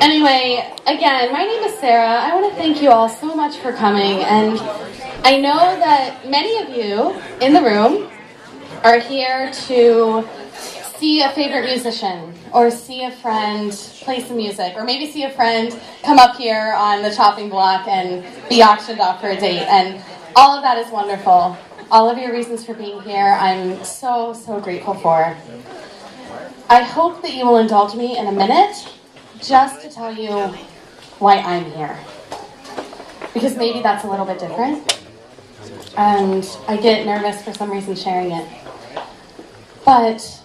Anyway, again, my name is Sarah. I want to thank you all so much for coming, and I know that many of you in the room are here to see a favorite musician, or see a friend play some music, or maybe see a friend come up here on the chopping block and be auctioned off for a date, and all of that is wonderful. All of your reasons for being here, I'm so grateful for. I hope that you will indulge me in a minute just to tell you why I'm here. Because maybe that's a little bit different, and I get nervous for some reason sharing it. But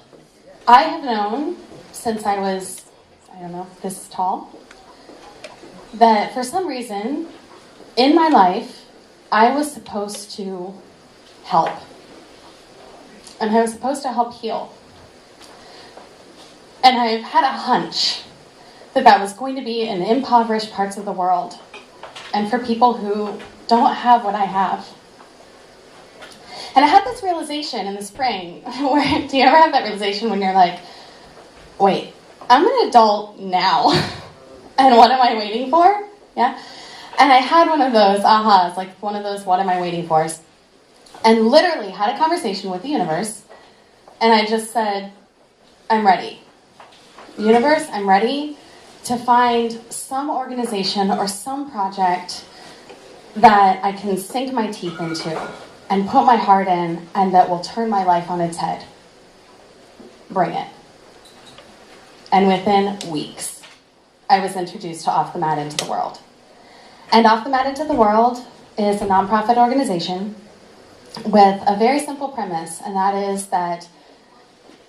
I have known since I was, this tall, that for some reason in my life I was supposed to help. And I was supposed to help heal. And I've had a hunch that was going to be in impoverished parts of the world, and for people who don't have what I have. And I had this realization in the spring, where, do you ever have that realization when you're like, wait, I'm an adult now, and what am I waiting for? Yeah? And I had one of those ahas, like one of those what am I waiting fors, and literally had a conversation with the universe, and I just said, I'm ready. Universe, I'm ready to find some organization or some project that I can sink my teeth into and put my heart in, and that will turn my life on its head. Bring it. And within weeks, I was introduced to Off the Mat Into the World. And Off the Mat Into the World is a nonprofit organization with a very simple premise, and that is that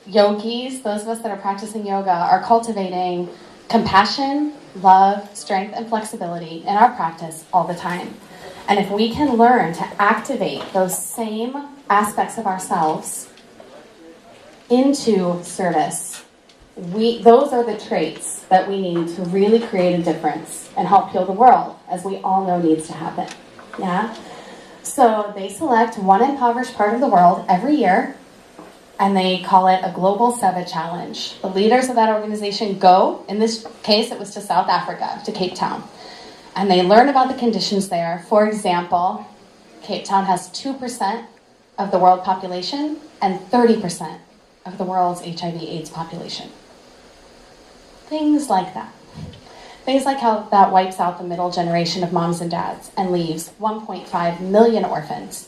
yogis, those of us that are practicing yoga, are cultivating compassion, love, strength, and flexibility in our practice all the time. And if we can learn to activate those same aspects of ourselves into service, those are the traits that we need to really create a difference and help heal the world, as we all know needs to happen. Yeah? So they select one impoverished part of the world every year, and they call it a Global Seva Challenge. The leaders of that organization go, in this case it was to South Africa, to Cape Town, and they learn about the conditions there. For example, Cape Town has 2% of the world population and 30% of the world's HIV/AIDS population. Things like that. Things like how that wipes out the middle generation of moms and dads and leaves 1.5 million orphans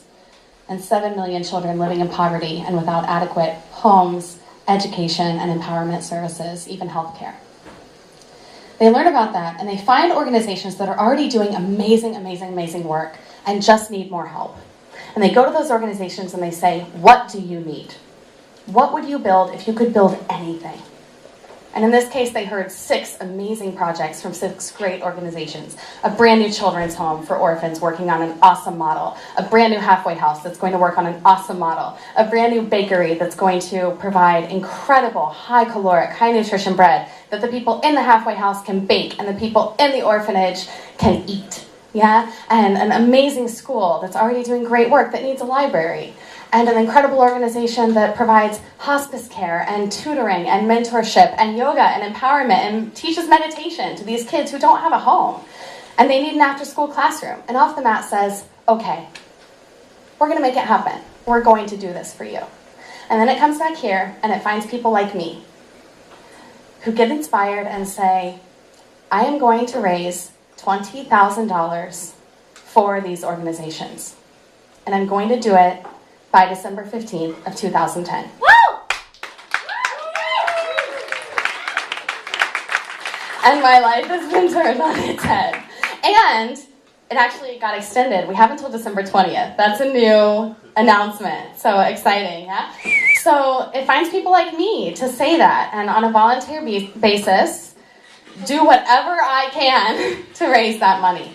and 7 million children living in poverty and without adequate homes, education, and empowerment services, even healthcare. They learn about that, and they find organizations that are already doing amazing work and just need more help. And they go to those organizations and they say, what do you need? What would you build if you could build anything? And in this case, they heard 6 amazing projects from 6 great organizations. A brand new children's home for orphans working on an awesome model. A brand new halfway house that's going to work on an awesome model. A brand new bakery that's going to provide incredible, high caloric, high nutrition bread that the people in the halfway house can bake and the people in the orphanage can eat. Yeah? And an amazing school that's already doing great work that needs a library. And an incredible organization that provides hospice care and tutoring and mentorship and yoga and empowerment and teaches meditation to these kids who don't have a home. And they need an after-school classroom. And Off the Mat says, okay, we're going to make it happen. We're going to do this for you. And then it comes back here and it finds people like me who get inspired and say, I am going to raise $20,000 for these organizations. And I'm going to do it by December 15th of 2010. Woo! And my life has been turned on its head. And it actually got extended. We have until December 20th. That's a new announcement. So exciting, yeah? So it finds people like me to say that, and on a volunteer basis, do whatever I can to raise that money.